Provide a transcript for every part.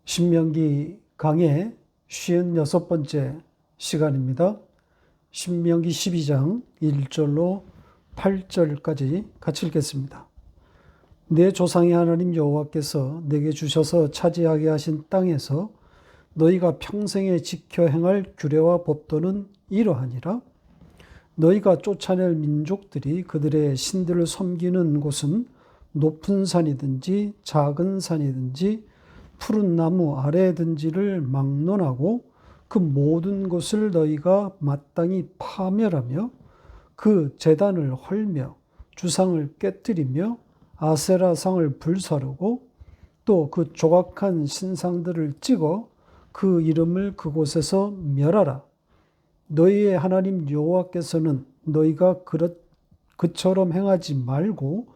신명기 강의 56번째 시간입니다. 신명기 12장 1절로 8절까지 같이 읽겠습니다. 내 조상의 하나님 여호와께서 내게 주셔서 차지하게 하신 땅에서 너희가 평생에 지켜 행할 규례와 법도는 이러하니라. 너희가 쫓아낼 민족들이 그들의 신들을 섬기는 곳은 높은 산이든지 작은 산이든지 푸른 나무 아래든지를 막론하고 그 모든 곳을 너희가 마땅히 파멸하며 그 제단을 헐며 주상을 깨뜨리며 아세라상을 불사르고 또 그 조각한 신상들을 찍어 그 이름을 그곳에서 멸하라. 너희의 하나님 여호와께서는 너희가 그처럼 행하지 말고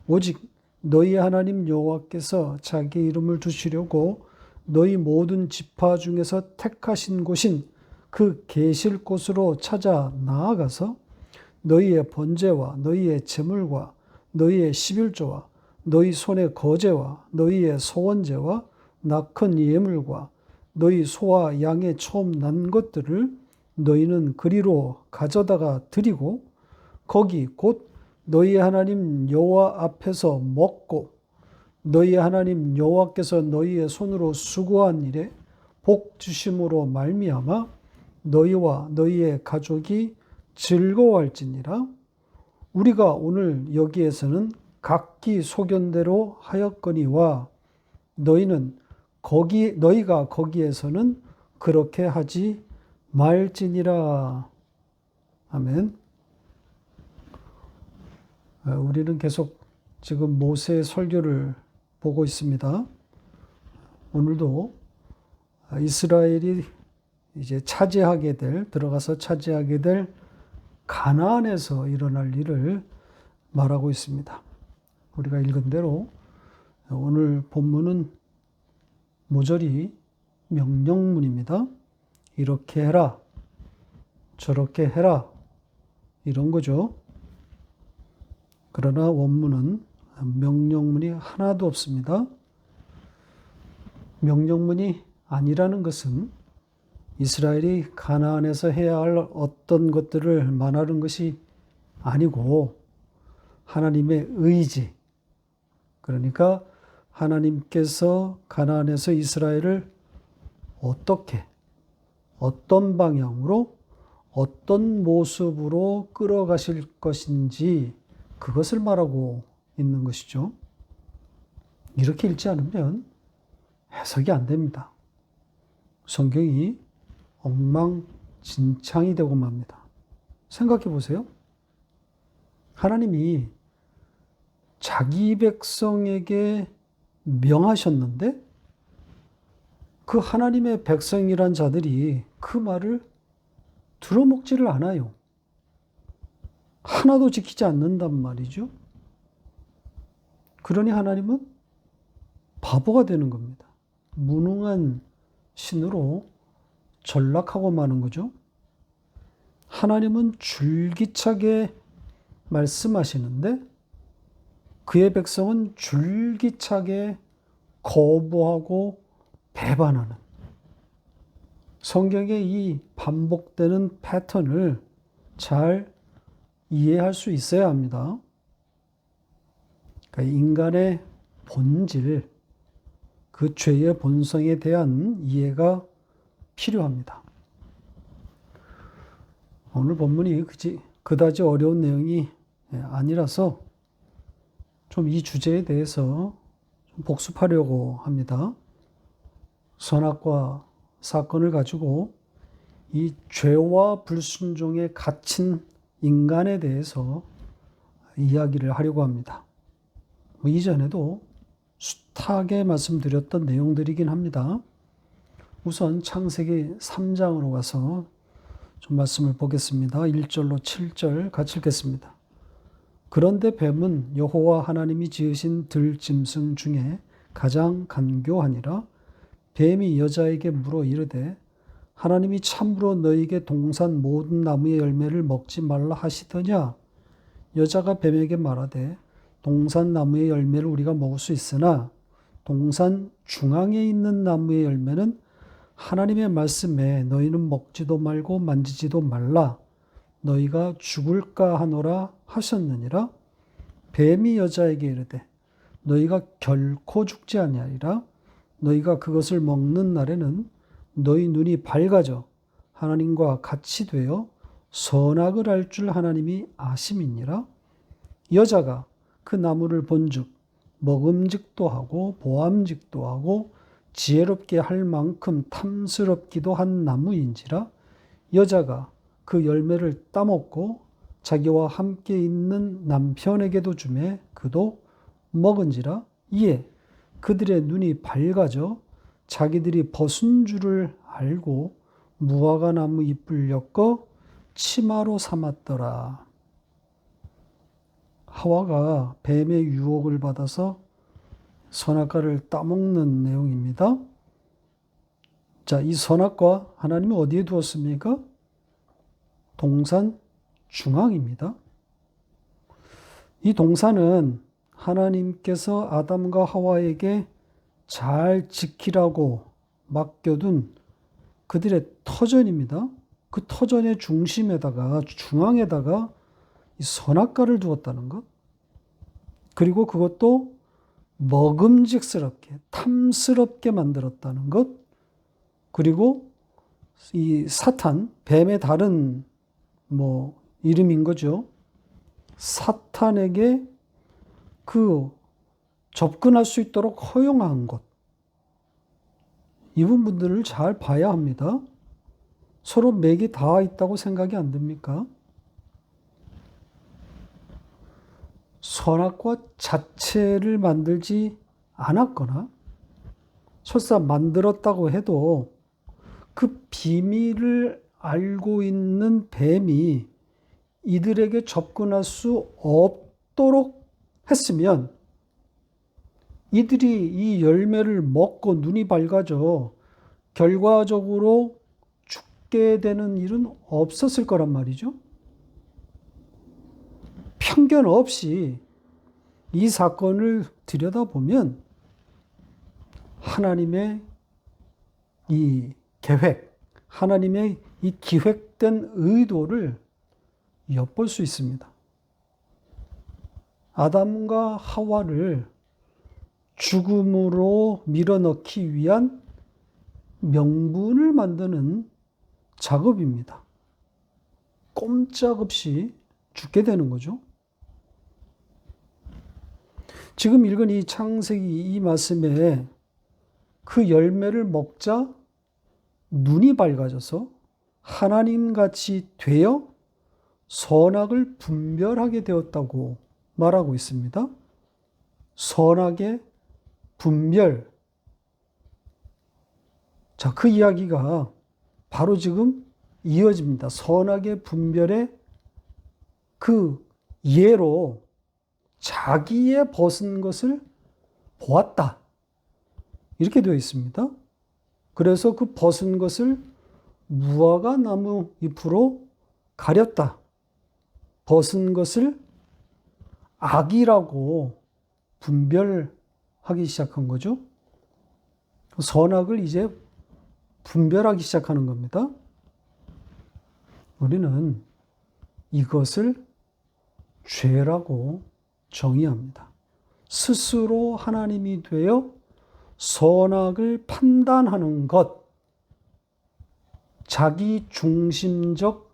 오직 너희 하나님 여호와께서 자기 이름을 두시려고 너희 모든 지파 중에서 택하신 곳인 그 계실 곳으로 찾아 나아가서 너희의 번제와 너희의 제물과 너희의 십일조와 너희 손의 거제와 너희의 소원제와 낙헌 예물과 너희 소와 양의 처음 난 것들을 너희는 그리로 가져다가 드리고 거기 곧 너희 하나님 여호와 앞에서 먹고 너희 하나님 여호와께서 너희의 손으로 수고한 일에 복 주심으로 말미암아 너희와 너희의 가족이 즐거워할지니라. 우리가 오늘 여기에서는 각기 소견대로 하였거니와 너희가 거기에서는 그렇게 하지 말지니라. 아멘. 우리는 계속 지금 모세의 설교를 보고 있습니다. 오늘도 이스라엘이 이제 들어가서 차지하게 될 가나안에서 일어날 일을 말하고 있습니다. 우리가 읽은 대로 오늘 본문은 모조리 명령문입니다. 이렇게 해라, 저렇게 해라, 이런 거죠. 그러나 원문은 명령문이 하나도 없습니다. 명령문이 아니라는 것은 이스라엘이 가나안에서 해야 할 어떤 것들을 말하는 것이 아니고 하나님의 의지, 그러니까 하나님께서 가나안에서 이스라엘을 어떻게, 어떤 방향으로, 어떤 모습으로 끌어가실 것인지 그것을 말하고 있는 것이죠. 이렇게 읽지 않으면 해석이 안 됩니다. 성경이 엉망진창이 되고 맙니다. 생각해 보세요. 하나님이 자기 백성에게 명하셨는데 그 하나님의 백성이란 자들이 그 말을 들어먹지를 않아요. 하나도 지키지 않는단 말이죠. 그러니 하나님은 바보가 되는 겁니다. 무능한 신으로 전락하고 마는 거죠. 하나님은 줄기차게 말씀하시는데 그의 백성은 줄기차게 거부하고 배반하는 성경의 이 반복되는 패턴을 잘 이해할 수 있어야 합니다. 그러니까 인간의 본질, 그 죄의 본성에 대한 이해가 필요합니다. 오늘 본문이 그다지 어려운 내용이 아니라서 좀 이 주제에 대해서 좀 복습하려고 합니다. 선악과 사건을 가지고 이 죄와 불순종에 갇힌 인간에 대해서 이야기를 하려고 합니다. 이전에도 숱하게 말씀드렸던 내용들이긴 합니다. 우선 창세기 3장으로 가서 좀 말씀을 보겠습니다. 1절로 7절 같이 읽겠습니다. 그런데 뱀은 여호와 하나님이 지으신 들짐승 중에 가장 간교하니라. 뱀이 여자에게 물어 이르되 하나님이 참으로 너희에게 동산 모든 나무의 열매를 먹지 말라 하시더냐? 여자가 뱀에게 말하되 동산 나무의 열매를 우리가 먹을 수 있으나 동산 중앙에 있는 나무의 열매는 하나님의 말씀에 너희는 먹지도 말고 만지지도 말라 너희가 죽을까 하노라 하셨느니라. 뱀이 여자에게 이르되 너희가 결코 죽지 아니하리라. 너희가 그것을 먹는 날에는 너희 눈이 밝아져 하나님과 같이 되어 선악을 알 줄 하나님이 아심이니라. 여자가 그 나무를 본즉 먹음직도 하고 보암직도 하고 지혜롭게 할 만큼 탐스럽기도 한 나무인지라. 여자가 그 열매를 따먹고 자기와 함께 있는 남편에게도 주매 그도 먹은지라. 이에 그들의 눈이 밝아져 자기들이 벗은 줄을 알고 무화과 나무 잎을 엮어 치마로 삼았더라. 하와가 뱀의 유혹을 받아서 선악과를 따먹는 내용입니다. 자, 이 선악과 하나님은 어디에 두었습니까? 동산 중앙입니다. 이 동산은 하나님께서 아담과 하와에게 잘 지키라고 맡겨둔 그들의 터전입니다. 그 터전의 중심에다가 중앙에다가 이 선악과를 두었다는 것. 그리고 그것도 먹음직스럽게 탐스럽게 만들었다는 것. 그리고 이 사탄, 뱀의 다른 이름인 거죠. 사탄에게 그 접근할 수 있도록 허용한 것. 이 부분들을 잘 봐야 합니다. 서로 맥이 닿아 있다고 생각이 안 듭니까? 선악과 자체를 만들지 않았거나 설사 만들었다고 해도 그 비밀을 알고 있는 뱀이 이들에게 접근할 수 없도록 했으면 이들이 이 열매를 먹고 눈이 밝아져 결과적으로 죽게 되는 일은 없었을 거란 말이죠. 편견 없이 이 사건을 들여다보면 하나님의 이 계획, 하나님의 이 기획된 의도를 엿볼 수 있습니다. 아담과 하와를 죽음으로 밀어넣기 위한 명분을 만드는 작업입니다. 꼼짝없이 죽게 되는 거죠. 지금 읽은 이 창세기 이 말씀에 그 열매를 먹자 눈이 밝아져서 하나님같이 되어 선악을 분별하게 되었다고 말하고 있습니다. 선악의 분별. 자, 그 이야기가 바로 지금 이어집니다. 선악의 분별의 그 예로 자기의 벗은 것을 보았다. 이렇게 되어 있습니다. 그래서 그 벗은 것을 무화과 나무 잎으로 가렸다. 벗은 것을 악이라고 분별하기 시작한 거죠. 선악을 이제 분별하기 시작하는 겁니다. 우리는 이것을 죄라고 정의합니다. 스스로 하나님이 되어 선악을 판단하는 것, 자기 중심적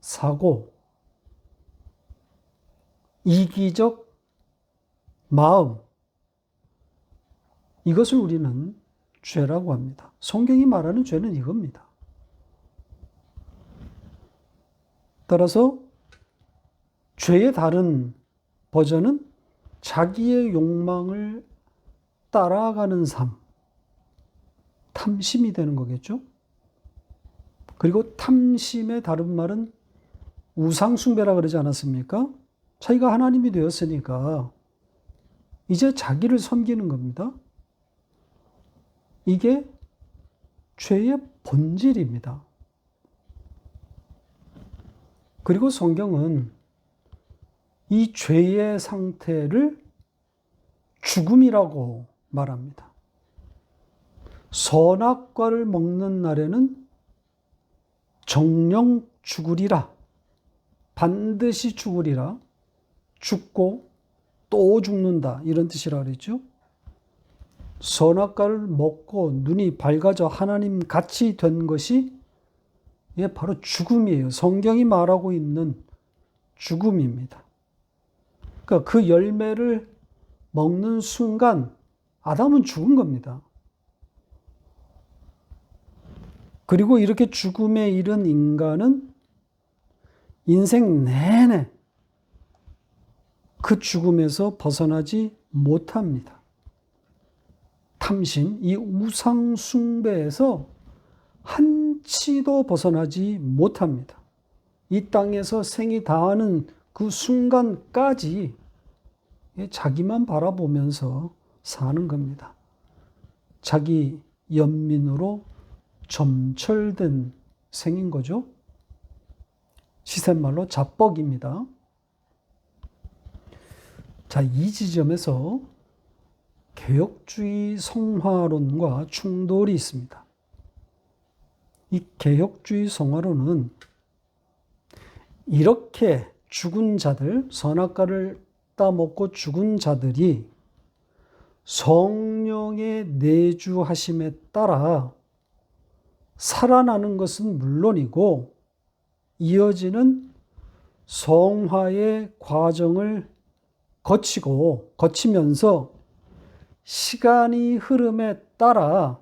사고, 이기적 마음, 이것을 우리는 죄라고 합니다. 성경이 말하는 죄는 이겁니다. 따라서 죄의 다른 버전은 자기의 욕망을 따라가는 삶, 탐심이 되는 거겠죠. 그리고 탐심의 다른 말은 우상숭배라 그러지 않았습니까? 자기가 하나님이 되었으니까 이제 자기를 섬기는 겁니다. 이게 죄의 본질입니다. 그리고 성경은 이 죄의 상태를 죽음이라고 말합니다. 선악과를 먹는 날에는 정령 죽으리라. 반드시 죽으리라. 죽고 또 죽는다. 이런 뜻이라 그랬죠. 선악과를 먹고 눈이 밝아져 하나님 같이 된 것이 이게 바로 죽음이에요. 성경이 말하고 있는 죽음입니다. 그러니까 그 열매를 먹는 순간 아담은 죽은 겁니다. 그리고 이렇게 죽음에 이른 인간은 인생 내내 그 죽음에서 벗어나지 못합니다. 탐심, 이 우상 숭배에서 한치도 벗어나지 못합니다. 이 땅에서 생이 다하는 그 순간까지 자기만 바라보면서 사는 겁니다. 자기 연민으로 점철된 생인 거죠. 시샘말로 자뻑입니다. 자, 이 지점에서 개혁주의 성화론과 충돌이 있습니다. 이 개혁주의 성화론은 이렇게 죽은 자들, 선악과를 따먹고 죽은 자들이 성령의 내주하심에 따라 살아나는 것은 물론이고 이어지는 성화의 과정을 거치면서 시간이 흐름에 따라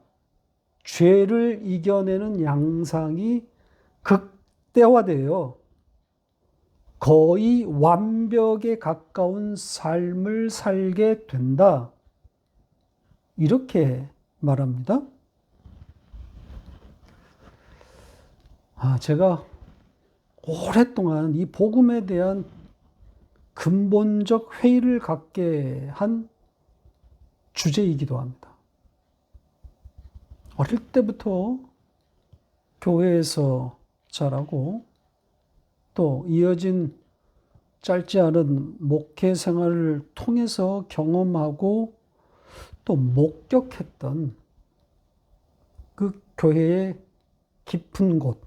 죄를 이겨내는 양상이 극대화되어 거의 완벽에 가까운 삶을 살게 된다. 이렇게 말합니다. 제가 오랫동안 이 복음에 대한 근본적 회의를 갖게 한 주제이기도 합니다. 어릴 때부터 교회에서 자라고 또 이어진 짧지 않은 목회 생활을 통해서 경험하고 또 목격했던 그 교회의 깊은 곳,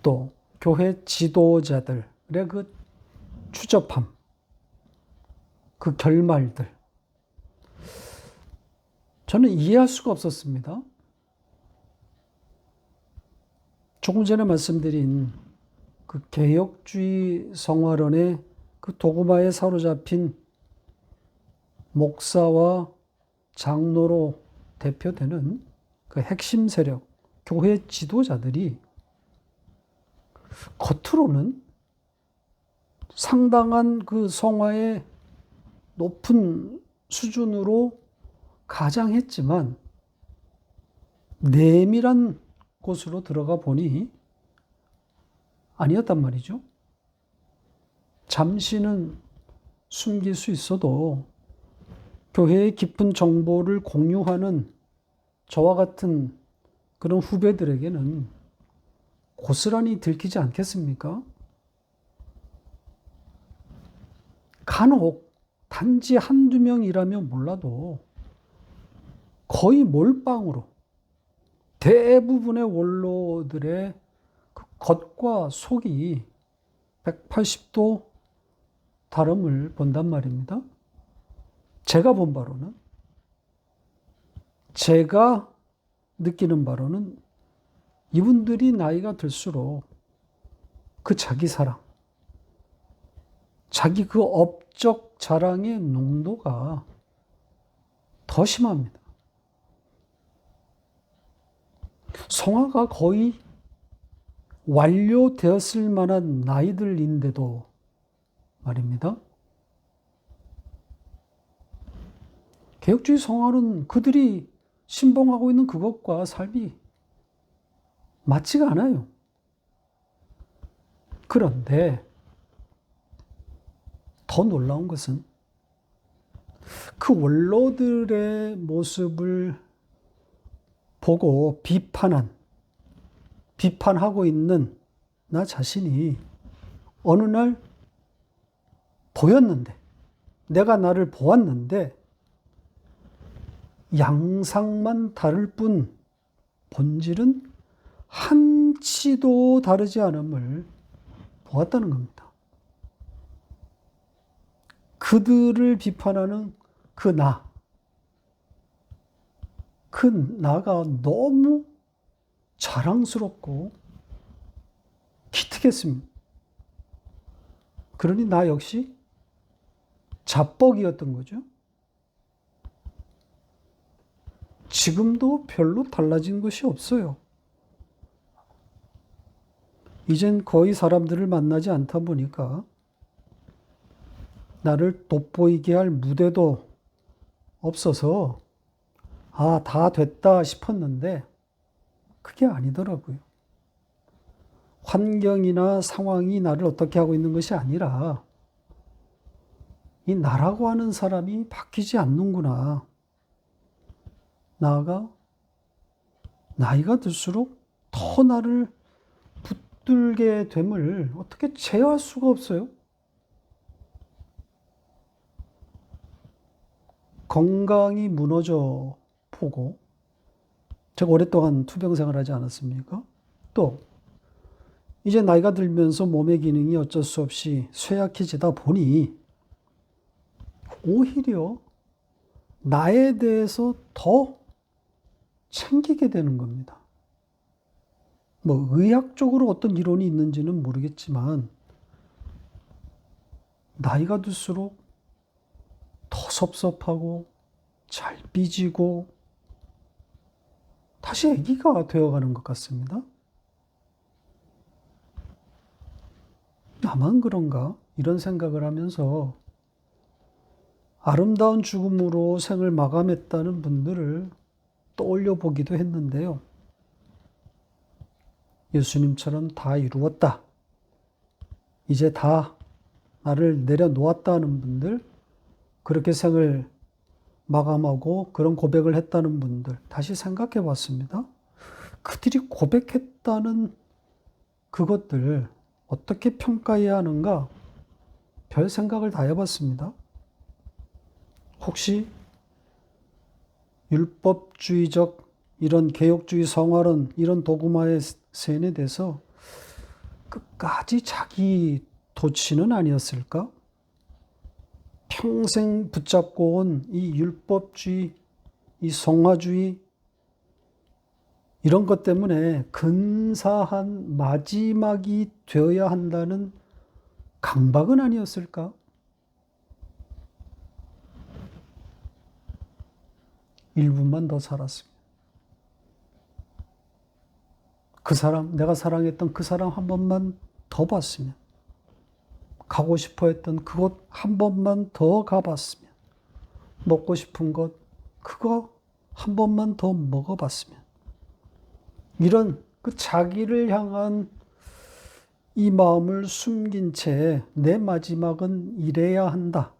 또 교회 지도자들의 그 추접함, 그 결말들, 저는 이해할 수가 없었습니다. 조금 전에 말씀드린 그 개혁주의 성화론의 그 도구마에 사로잡힌 목사와 장로로 대표되는 그 핵심 세력, 교회 지도자들이 겉으로는 상당한 그 성화의 높은 수준으로 가장했지만 내밀한 곳으로 들어가 보니 아니었단 말이죠. 잠시는 숨길 수 있어도 교회의 깊은 정보를 공유하는 저와 같은 그런 후배들에게는 고스란히 들키지 않겠습니까? 간혹 단지 한두 명이라면 몰라도 거의 몰빵으로 대부분의 원로들의 그 겉과 속이 180도 다름을 본단 말입니다. 제가 본 바로는, 제가 느끼는 바로는 이분들이 나이가 들수록 그 자기 사랑, 자기 그 업적 자랑의 농도가 더 심합니다. 성화가 거의 완료되었을 만한 나이들인데도 말입니다. 개혁주의 성화는 그들이 신봉하고 있는 그것과 삶이 맞지가 않아요. 그런데 더 놀라운 것은 그 원로들의 모습을 보고 비판하고 있는 나 자신이 어느 날 보였는데, 내가 나를 보았는데, 양상만 다를 뿐 본질은 한치도 다르지 않음을 보았다는 겁니다. 그들을 비판하는 그 나가 너무 자랑스럽고 기특했습니다. 그러니 나 역시 자뻑이었던 거죠. 지금도 별로 달라진 것이 없어요. 이젠 거의 사람들을 만나지 않다 보니까 나를 돋보이게 할 무대도 없어서 다 됐다 싶었는데 그게 아니더라고요. 환경이나 상황이 나를 어떻게 하고 있는 것이 아니라 이 나라고 하는 사람이 바뀌지 않는구나. 나아가 나이가 들수록 더 나를 붙들게 됨을 어떻게 제어할 수가 없어요. 건강이 무너져 보고, 제가 오랫동안 투병 생활하지 않았습니까? 또 이제 나이가 들면서 몸의 기능이 어쩔 수 없이 쇠약해지다 보니 오히려 나에 대해서 더 챙기게 되는 겁니다. 뭐 의학적으로 어떤 이론이 있는지는 모르겠지만 나이가 들수록 더 섭섭하고 잘 삐지고 다시 아기가 되어가는 것 같습니다. 나만 그런가? 이런 생각을 하면서 아름다운 죽음으로 생을 마감했다는 분들을 떠올려 보기도 했는데요. 예수님처럼 다 이루었다. 이제 다 나를 내려놓았다는 분들, 그렇게 생을 마감하고 그런 고백을 했다는 분들, 다시 생각해 봤습니다. 그들이 고백했다는 그것들 어떻게 평가해야 하는가? 별 생각을 다 해봤습니다. 혹시 율법주의적 이런 개혁주의 성화론 이런 도구마에 세뇌돼서 끝까지 자기 도취는 아니었을까? 평생 붙잡고 온 이 율법주의, 이 성화주의 이런 것 때문에 근사한 마지막이 되어야 한다는 강박은 아니었을까? 1분만 더 살았습니다. 그 사람, 내가 사랑했던 그 사람 한 번만 더 봤으면, 가고 싶어 했던 그곳 한 번만 더 가봤으면, 먹고 싶은 것, 그거 한 번만 더 먹어봤으면, 이런 그 자기를 향한 이 마음을 숨긴 채 내 마지막은 이래야 한다.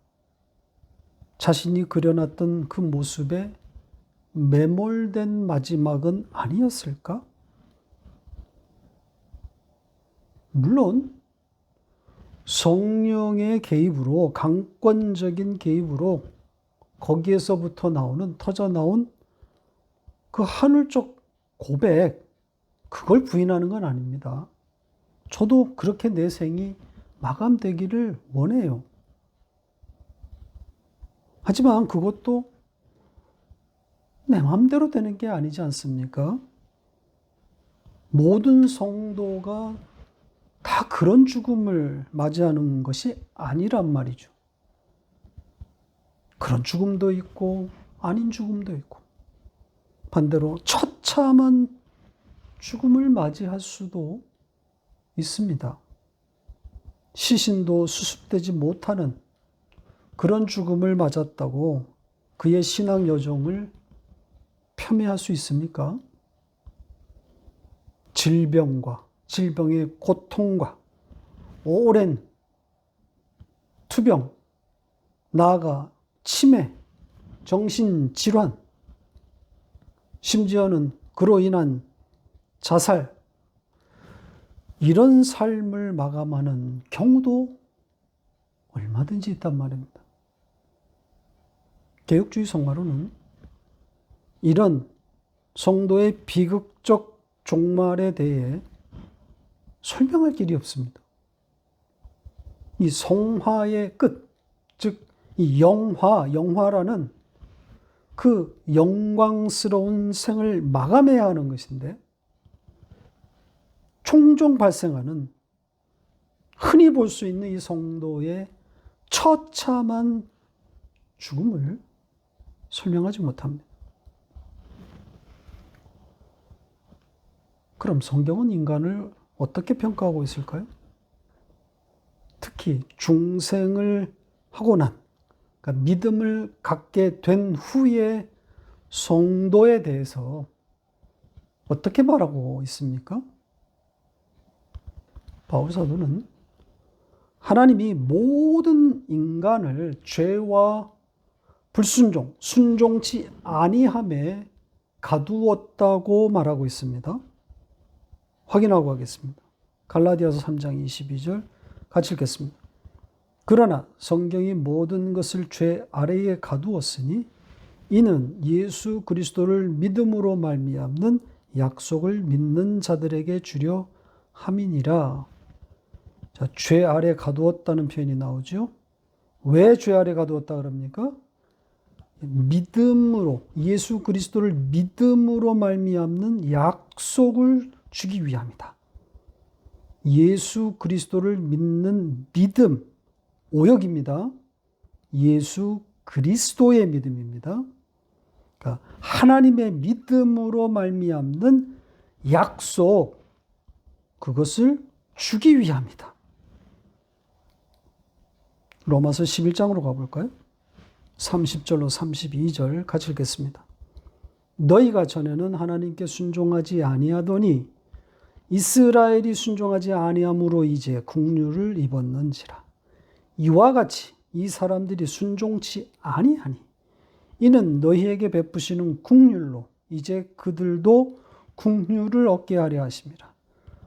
자신이 그려놨던 그 모습에 매몰된 마지막은 아니었을까? 물론 성령의 개입으로, 강권적인 개입으로 거기에서부터 터져 나온 그 하늘적 고백, 그걸 부인하는 건 아닙니다. 저도 그렇게 내 생이 마감되기를 원해요. 하지만 그것도 내 마음대로 되는 게 아니지 않습니까? 모든 성도가 다 그런 죽음을 맞이하는 것이 아니란 말이죠. 그런 죽음도 있고 아닌 죽음도 있고, 반대로 처참한 죽음을 맞이할 수도 있습니다. 시신도 수습되지 못하는 그런 죽음을 맞았다고 그의 신앙 여정을 폄훼할 수 있습니까? 질병의 고통과 오랜 투병, 나아가 치매, 정신질환, 심지어는 그로 인한 자살, 이런 삶을 마감하는 경우도 얼마든지 있단 말입니다. 개혁주의 성화로는 이런 성도의 비극적 종말에 대해 설명할 길이 없습니다. 이 성화의 끝, 즉 이 영화라는 그 영광스러운 생을 마감해야 하는 것인데, 종종 발생하는 흔히 볼 수 있는 이 성도의 처참한 죽음을 설명하지 못합니다. 그럼 성경은 인간을 어떻게 평가하고 있을까요? 특히 중생을 하고 난, 그러니까 믿음을 갖게 된 후에 성도에 대해서 어떻게 말하고 있습니까? 바울 사도는 하나님이 모든 인간을 죄와 불순종, 순종치 아니함에 가두었다고 말하고 있습니다. 확인하고 가겠습니다. 갈라디아서 3장 22절 같이 읽겠습니다. 그러나 성경이 모든 것을 죄 아래에 가두었으니 이는 예수 그리스도를 믿음으로 말미암는 약속을 믿는 자들에게 주려 함이니라. 자, 죄 아래 가두었다는 표현이 나오죠. 왜 죄 아래 가두었다 그럽니까? 믿음으로, 예수 그리스도를 믿음으로 말미암는 약속을 주기 위함이다. 예수 그리스도를 믿는 믿음, 오역입니다. 예수 그리스도의 믿음입니다. 그러니까 하나님의 믿음으로 말미암는 약속, 그것을 주기 위함이다. 로마서 11장으로 가볼까요? 30절로 32절 같이 읽겠습니다. 너희가 전에는 하나님께 순종하지 아니하더니 이스라엘이 순종하지 아니함으로 이제 국류를 입었는지라. 이와 같이 이 사람들이 순종치 아니하니 이는 너희에게 베푸시는 국률로 이제 그들도 국률을 얻게 하려 하심이라.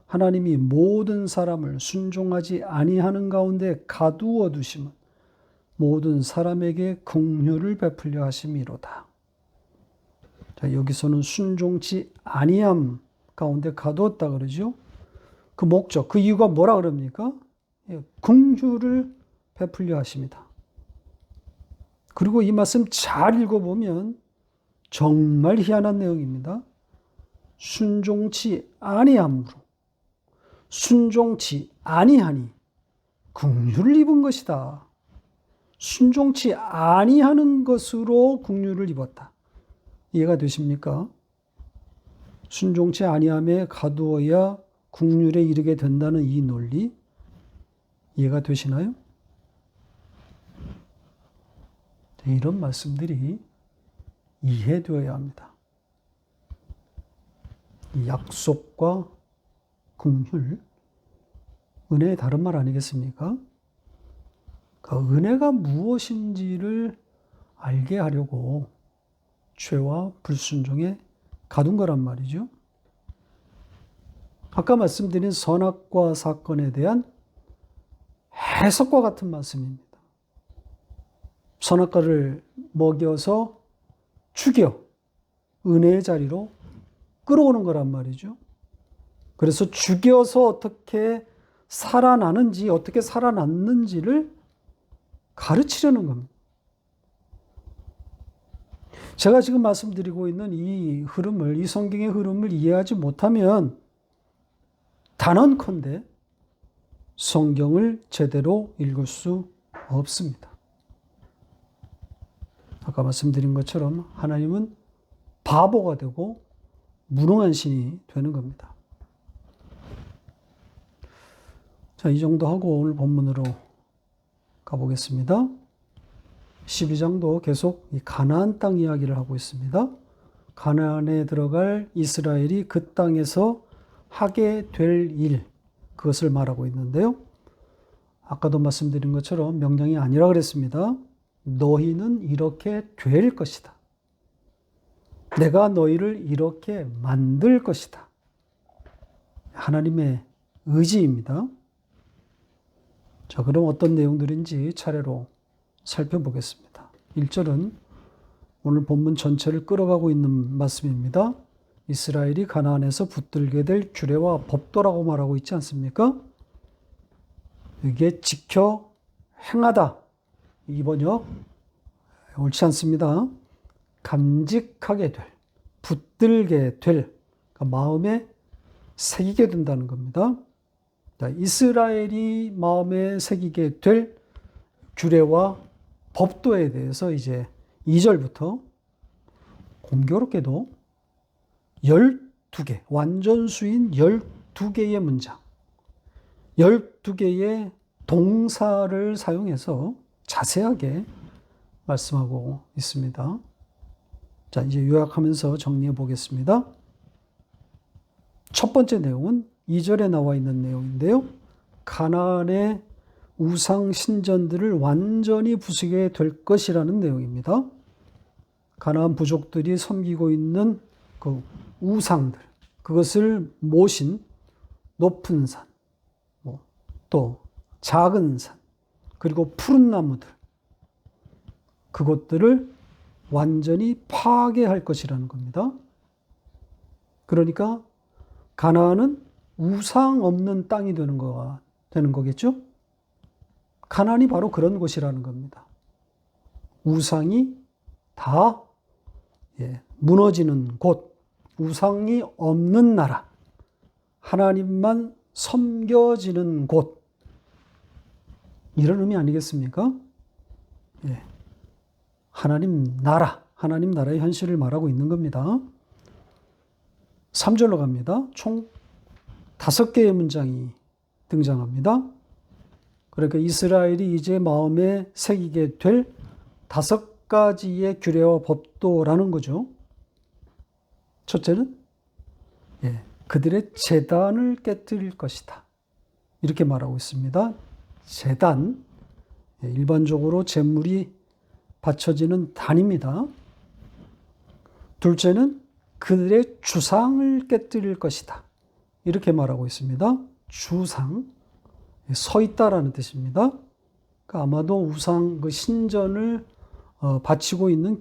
하나님이 모든 사람을 순종하지 아니하는 가운데 가두어 두심은 모든 사람에게 긍휼을 베풀려 하심이로다. 자, 여기서는 순종치 아니함 가운데 가두었다 그러죠. 그 목적, 그 이유가 뭐라 그럽니까? 긍휼을 베풀려 하십니다. 그리고 이 말씀 잘 읽어보면 정말 희한한 내용입니다. 순종치 아니함으로 순종치 아니하니 긍휼을 입은 것이다. 순종치 아니하는 것으로 긍휼을 입었다. 이해가 되십니까? 순종치 아니함에 가두어야 긍휼에 이르게 된다는 이 논리 이해가 되시나요? 이런 말씀들이 이해되어야 합니다. 약속과 긍휼, 은혜의 다른 말 아니겠습니까? 그 은혜가 무엇인지를 알게 하려고 죄와 불순종에 가둔 거란 말이죠. 아까 말씀드린 선악과 사건에 대한 해석과 같은 말씀입니다. 선악과를 먹여서 죽여 은혜의 자리로 끌어오는 거란 말이죠. 그래서 죽여서 어떻게 살아나는지, 어떻게 살아났는지를 가르치려는 겁니다. 제가 지금 말씀드리고 있는 이 흐름을, 이 성경의 흐름을 이해하지 못하면 단언컨대 성경을 제대로 읽을 수 없습니다. 아까 말씀드린 것처럼 하나님은 바보가 되고 무능한 신이 되는 겁니다. 자, 이 정도 하고 오늘 본문으로 가보겠습니다. 12장도 계속 이 가나안 땅 이야기를 하고 있습니다. 가나안에 들어갈 이스라엘이 그 땅에서 하게 될 일, 그것을 말하고 있는데요. 아까도 말씀드린 것처럼 명령이 아니라 그랬습니다. 너희는 이렇게 될 것이다. 내가 너희를 이렇게 만들 것이다. 하나님의 의지입니다. 자, 그럼 어떤 내용들인지 차례로 살펴보겠습니다. 1절은 오늘 본문 전체를 끌어가고 있는 말씀입니다. 이스라엘이 가나안에서 붙들게 될 규례와 법도라고 말하고 있지 않습니까? 이게 지켜 행하다. 이 번역 옳지 않습니다. 간직하게 될, 붙들게 될, 그러니까 마음에 새기게 된다는 겁니다. 자, 이스라엘이 마음에 새기게 될 규례와 법도에 대해서 이제 2절부터 공교롭게도 12개, 완전수인 12개의 문장, 12개의 동사를 사용해서 자세하게 말씀하고 있습니다. 자, 이제 요약하면서 정리해 보겠습니다. 첫 번째 내용은 2절에 나와 있는 내용인데요. 가나안의 우상 신전들을 완전히 부수게 될 것이라는 내용입니다. 가나안 부족들이 섬기고 있는 그 우상들, 그것을 모신 높은 산, 또 작은 산, 그리고 푸른 나무들, 그것들을 완전히 파괴할 것이라는 겁니다. 그러니까 가나안은 우상 없는 땅이 되는 거겠죠? 가나안이 바로 그런 곳이라는 겁니다. 우상이 다 무너지는 곳, 우상이 없는 나라, 하나님만 섬겨지는 곳, 이런 의미 아니겠습니까? 하나님 나라의 현실을 말하고 있는 겁니다. 3절로 갑니다. 총 5개의 문장이 등장합니다. 그러니까 이스라엘이 이제 마음에 새기게 될 5가지의 규례와 법도라는 거죠. 첫째는 그들의 제단을 깨뜨릴 것이다. 이렇게 말하고 있습니다. 제단, 일반적으로 제물이 바쳐지는 단입니다. 둘째는 그들의 주상을 깨뜨릴 것이다. 이렇게 말하고 있습니다. 주상, 서 있다라는 뜻입니다. 그러니까 아마도 우상 그 신전을 바치고 있는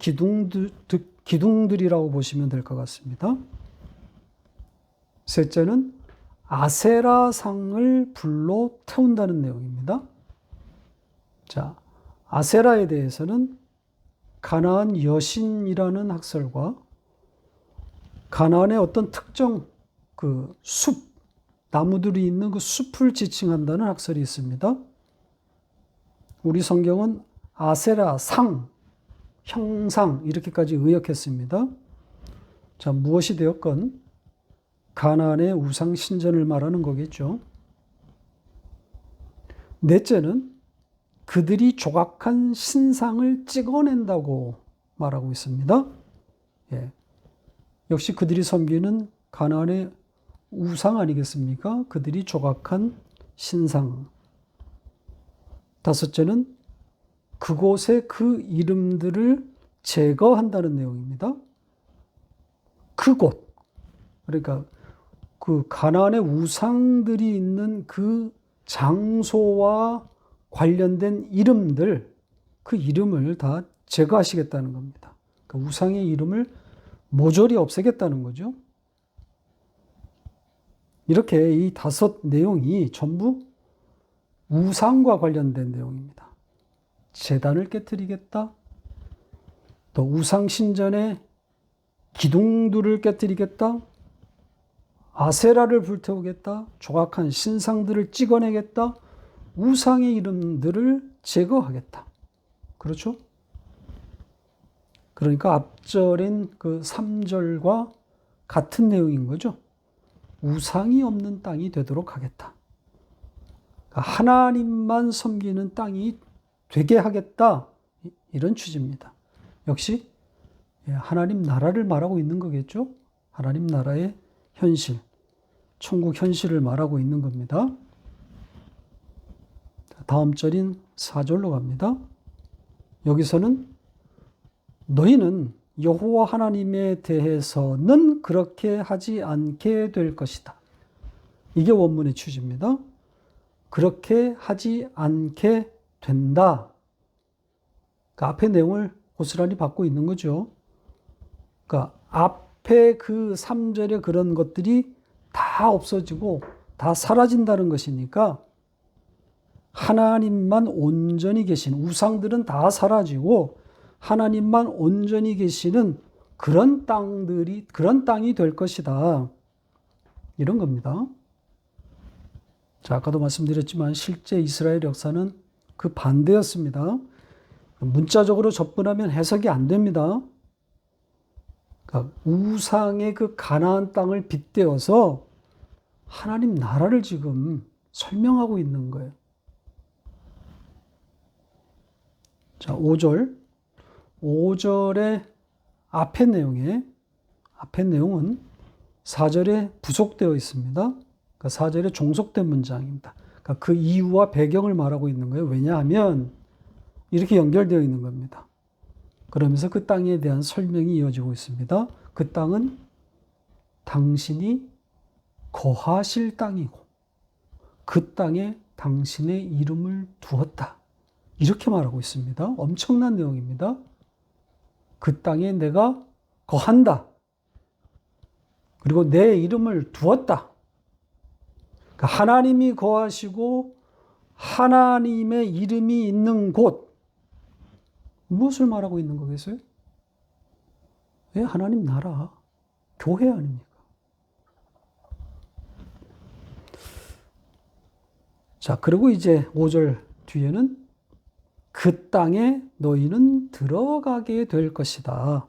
기둥들이라고 보시면 될 것 같습니다. 셋째는 아세라상을 불로 태운다는 내용입니다. 자, 아세라에 대해서는 가나안 여신이라는 학설과 가나안의 어떤 특정 그 숲, 나무들이 있는 그 숲을 지칭한다는 학설이 있습니다. 우리 성경은 아세라 상, 형상 이렇게까지 의역했습니다. 자, 무엇이 되었건 가나안의 우상 신전을 말하는 거겠죠. 넷째는 그들이 조각한 신상을 찍어낸다고 말하고 있습니다. 역시 그들이 섬기는 가나안의 우상 아니겠습니까? 그들이 조각한 신상. 다섯째는 그곳의 그 이름들을 제거한다는 내용입니다. 그곳, 그러니까 그 가나안의 우상들이 있는 그 장소와 관련된 이름들, 그 이름을 다 제거하시겠다는 겁니다. 그러니까 우상의 이름을 모조리 없애겠다는 거죠. 이렇게 이 5 내용이 전부 우상과 관련된 내용입니다. 제단을 깨뜨리겠다. 또 우상 신전의 기둥들을 깨뜨리겠다. 아세라를 불태우겠다. 조각한 신상들을 찍어내겠다. 우상의 이름들을 제거하겠다. 그렇죠? 그러니까 앞절인 그 3절과 같은 내용인 거죠. 우상이 없는 땅이 되도록 하겠다. 하나님만 섬기는 땅이 되게 하겠다. 이런 취지입니다. 역시 하나님 나라를 말하고 있는 거겠죠. 하나님 나라의 현실, 천국 현실을 말하고 있는 겁니다. 다음 절인 4절로 갑니다. 여기서는 너희는 여호와 하나님에 대해서는 그렇게 하지 않게 될 것이다. 이게 원문의 취지입니다. 그렇게 하지 않게 된다. 그 앞의 내용을 고스란히 받고 있는 거죠. 그러니까 앞에 그 3절의 그런 것들이 다 없어지고 다 사라진다는 것이니까 하나님만 온전히 계신, 우상들은 다 사라지고 하나님만 온전히 계시는 그런 땅이 될 것이다. 이런 겁니다. 자, 아까도 말씀드렸지만 실제 이스라엘 역사는 그 반대였습니다. 문자적으로 접근하면 해석이 안 됩니다. 그러니까 우상의 그 가나안 땅을 빗대어서 하나님 나라를 지금 설명하고 있는 거예요. 자, 5절. 5절의 앞의 내용은 4절에 부속되어 있습니다. 그러니까 4절에 종속된 문장입니다. 그러니까 그 이유와 배경을 말하고 있는 거예요. 왜냐하면 이렇게 연결되어 있는 겁니다. 그러면서 그 땅에 대한 설명이 이어지고 있습니다. 그 땅은 당신이 거하실 땅이고 그 땅에 당신의 이름을 두었다. 이렇게 말하고 있습니다. 엄청난 내용입니다. 그 땅에 내가 거한다. 그리고 내 이름을 두었다. 그러니까 하나님이 거하시고 하나님의 이름이 있는 곳. 무엇을 말하고 있는 거겠어요? 예, 하나님 나라, 교회 아닙니까? 자, 그리고 이제 5절 뒤에는 그 땅에 너희는 들어가게 될 것이다.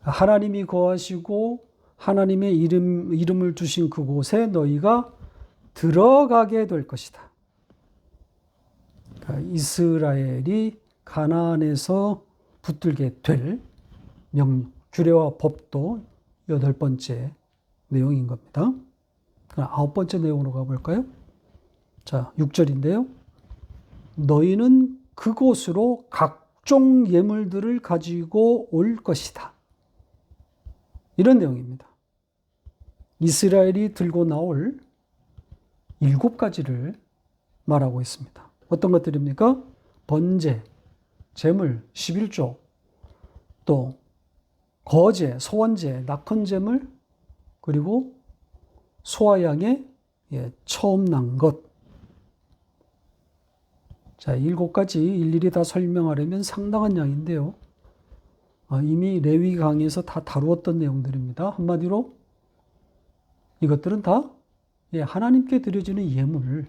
하나님이 거하시고 하나님의 이름을 두신 그곳에 너희가 들어가게 될 것이다. 그러니까 이스라엘이 가나안에서 붙들게 될 규례와 법도 8번째 내용인 겁니다. 그럼 9번째 내용으로 가볼까요? 자, 6절인데요. 너희는 그곳으로 각종 예물들을 가지고 올 것이다. 이런 내용입니다. 이스라엘이 들고 나올 7가지를 말하고 있습니다. 어떤 것들입니까? 번제, 제물, 11조, 또 거제, 소원제, 낙헌제물, 그리고 소와 양의 처음 난 것. 자, 7가지 일일이 다 설명하려면 상당한 양인데요. 이미 레위 강의에서 다 다루었던 내용들입니다. 한마디로 이것들은 다 하나님께 드려지는 예물,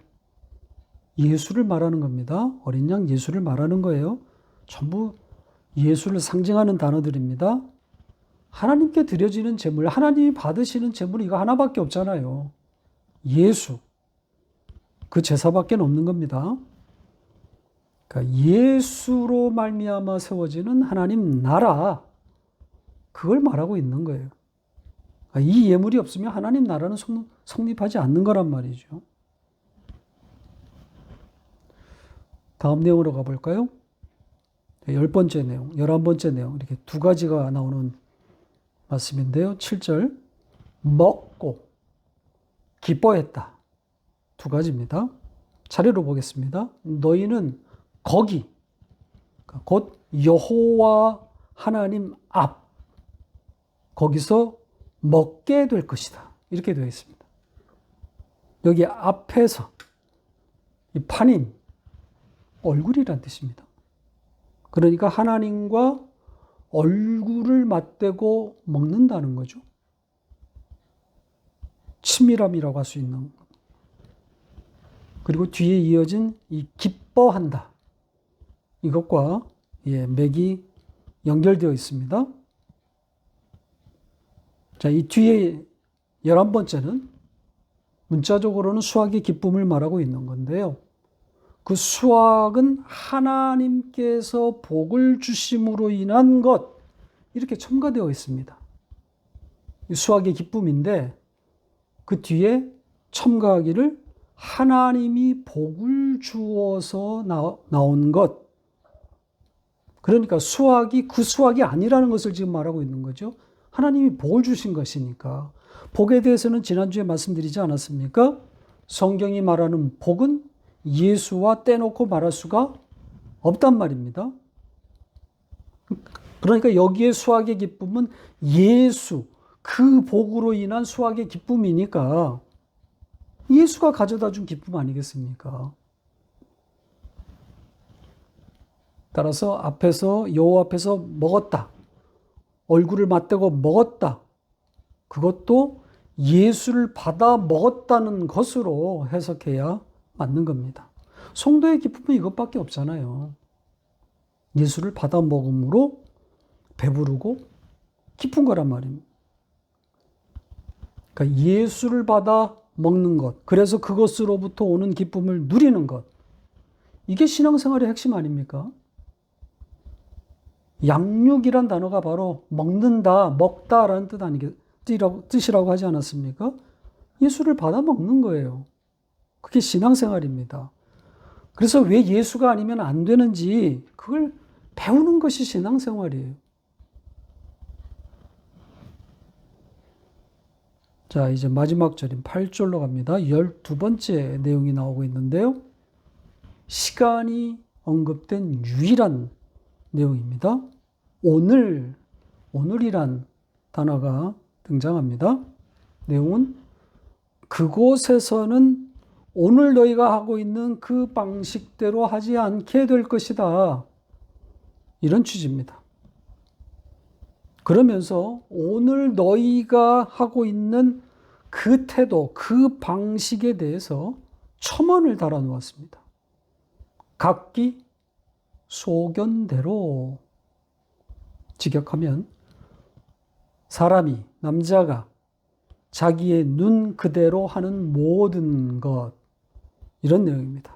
예수를 말하는 겁니다. 어린 양 예수를 말하는 거예요. 전부 예수를 상징하는 단어들입니다. 하나님께 드려지는 제물, 하나님이 받으시는 제물이 이거 하나밖에 없잖아요. 예수. 그 제사밖에 없는 겁니다. 그러니까 예수로 말미암아 세워지는 하나님 나라, 그걸 말하고 있는 거예요. 이 예물이 없으면 하나님 나라는 성립하지 않는 거란 말이죠. 다음 내용으로 가볼까요? 10번째 내용, 11번째 내용, 이렇게 2가지가 나오는 말씀인데요. 7절, 먹고 기뻐했다. 2가지입니다. 차례로 보겠습니다. 너희는 거기, 곧 여호와 하나님 앞, 거기서 먹게 될 것이다. 이렇게 되어 있습니다. 여기 앞에서 이 판임, 얼굴이란 뜻입니다. 그러니까 하나님과 얼굴을 맞대고 먹는다는 거죠. 친밀함이라고 할 수 있는. 그리고 뒤에 이어진 이 기뻐한다. 이것과 맥이 연결되어 있습니다. 자, 이 뒤에 11번째는 문자적으로는 수확의 기쁨을 말하고 있는 건데요. 그 수확은 하나님께서 복을 주심으로 인한 것, 이렇게 첨가되어 있습니다. 이 수확의 기쁨인데 그 뒤에 첨가하기를 하나님이 복을 주어서 나온 것. 그러니까 수확이 그 수확이 아니라는 것을 지금 말하고 있는 거죠. 하나님이 복을 주신 것이니까. 복에 대해서는 지난주에 말씀드리지 않았습니까? 성경이 말하는 복은 예수와 떼놓고 말할 수가 없단 말입니다. 그러니까 여기에 수확의 기쁨은 예수, 그 복으로 인한 수확의 기쁨이니까 예수가 가져다 준 기쁨 아니겠습니까? 따라서 앞에서 여호와 앞에서 먹었다. 얼굴을 맞대고 먹었다. 그것도 예수를 받아 먹었다는 것으로 해석해야 맞는 겁니다. 성도의 기쁨은 이것밖에 없잖아요. 예수를 받아 먹음으로 배부르고 기쁜 거란 말입니다. 그러니까 예수를 받아 먹는 것, 그래서 그것으로부터 오는 기쁨을 누리는 것, 이게 신앙생활의 핵심 아닙니까? 양육이란 단어가 바로 먹는다, 먹다라는 뜻이라고 하지 않았습니까? 예수를 받아 먹는 거예요. 그게 신앙생활입니다. 그래서 왜 예수가 아니면 안 되는지 그걸 배우는 것이 신앙생활이에요. 자, 이제 마지막 절인 8절로 갑니다. 12번째 내용이 나오고 있는데요. 시간이 언급된 유일한 내용입니다. 오늘이란 단어가 등장합니다. 내용은 그곳에서는 오늘 너희가 하고 있는 그 방식대로 하지 않게 될 것이다. 이런 취지입니다. 그러면서 오늘 너희가 하고 있는 그 태도, 그 방식에 대해서 첨언을 달아 놓았습니다. 각기 소견대로, 직역하면 사람이, 남자가 자기의 눈 그대로 하는 모든 것, 이런 내용입니다.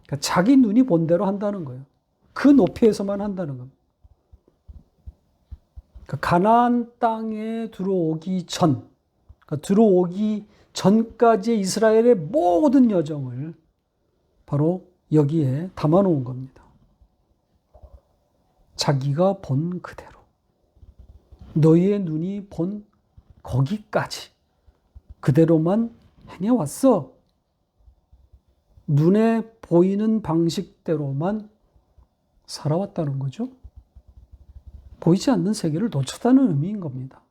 그러니까 자기 눈이 본 대로 한다는 거예요. 그 높이에서만 한다는 겁니다. 그러니까 가나안 땅에 들어오기 전, 그러니까 들어오기 전까지의 이스라엘의 모든 여정을 바로 여기에 담아놓은 겁니다. 자기가 본 그대로, 너희의 눈이 본 거기까지 그대로만 행해왔어. 눈에 보이는 방식대로만 살아왔다는 거죠. 보이지 않는 세계를 놓쳤다는 의미인 겁니다.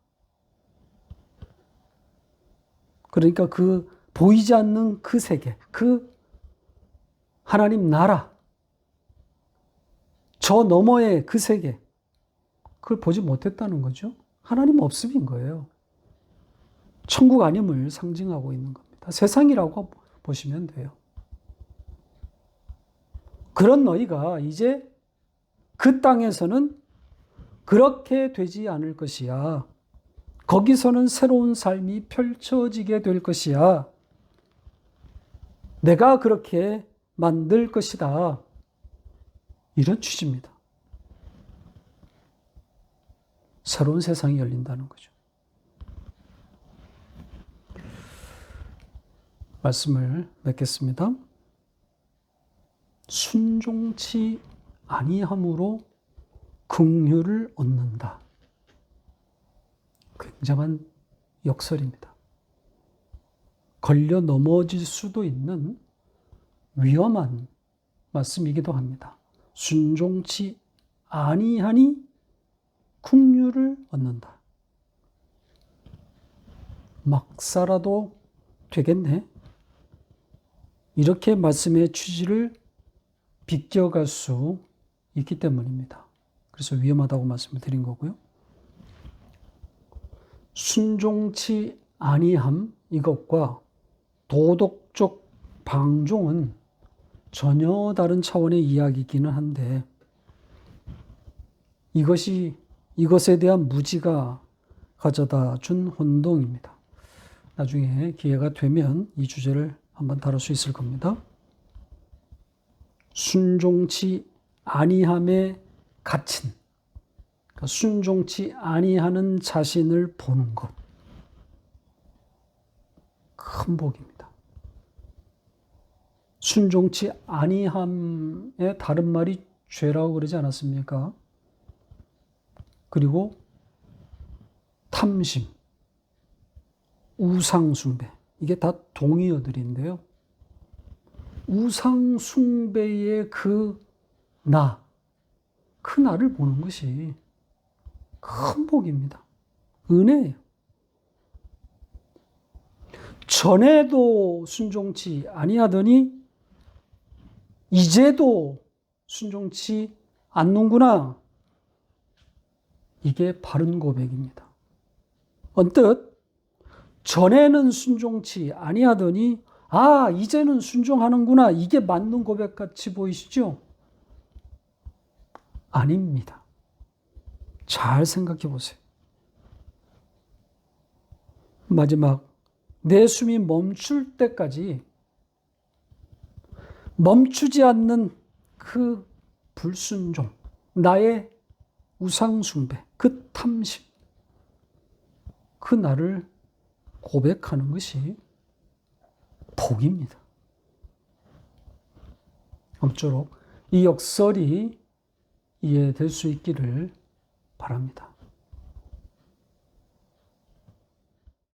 그러니까 그 보이지 않는 그 세계, 그 하나님 나라, 저 너머의 그 세계, 그걸 보지 못했다는 거죠. 하나님 없음인 거예요. 천국 아님을 상징하고 있는 겁니다. 세상이라고 보시면 돼요. 그런 너희가 이제 그 땅에서는 그렇게 되지 않을 것이야. 거기서는 새로운 삶이 펼쳐지게 될 것이야. 내가 그렇게 만들 것이다. 이런 취지입니다. 새로운 세상이 열린다는 거죠. 말씀을 맺겠습니다. 순종치 아니함으로 긍휼을 얻는다. 굉장한 역설입니다. 걸려 넘어질 수도 있는 위험한 말씀이기도 합니다. 순종치 아니하니 긍휼을 얻는다. 막 살아도 되겠네. 이렇게 말씀의 취지를 비껴갈 수 있기 때문입니다. 그래서 위험하다고 말씀을 드린 거고요. 순종치 아니함 이것과 도덕적 방종은 전혀 다른 차원의 이야기이기는 한데 이것에 대한 무지가 가져다 준 혼동입니다. 나중에 기회가 되면 이 주제를 한번 다룰 수 있을 겁니다. 순종치 아니함에 갇힌, 그러니까 순종치 아니하는 자신을 보는 것. 큰 복입니다. 순종치 아니함의 다른 말이 죄라고 그러지 않았습니까? 그리고 탐심, 우상숭배, 이게 다 동의어들인데요. 우상숭배의 그 나, 그 나를 보는 것이 큰 복입니다. 은혜예요. 전에도 순종치 아니하더니 이제도 순종치 않는구나. 이게 바른 고백입니다. 언뜻 전에는 순종치 아니하더니 이제는 순종하는구나. 이게 맞는 고백 같이 보이시죠? 아닙니다. 잘 생각해 보세요. 마지막 내 숨이 멈출 때까지 멈추지 않는 그 불순종, 나의 우상숭배, 그 탐심, 그 나를 고백하는 것이 복입니다. 아무쪼록 이 역설이 이해될 수 있기를 바랍니다.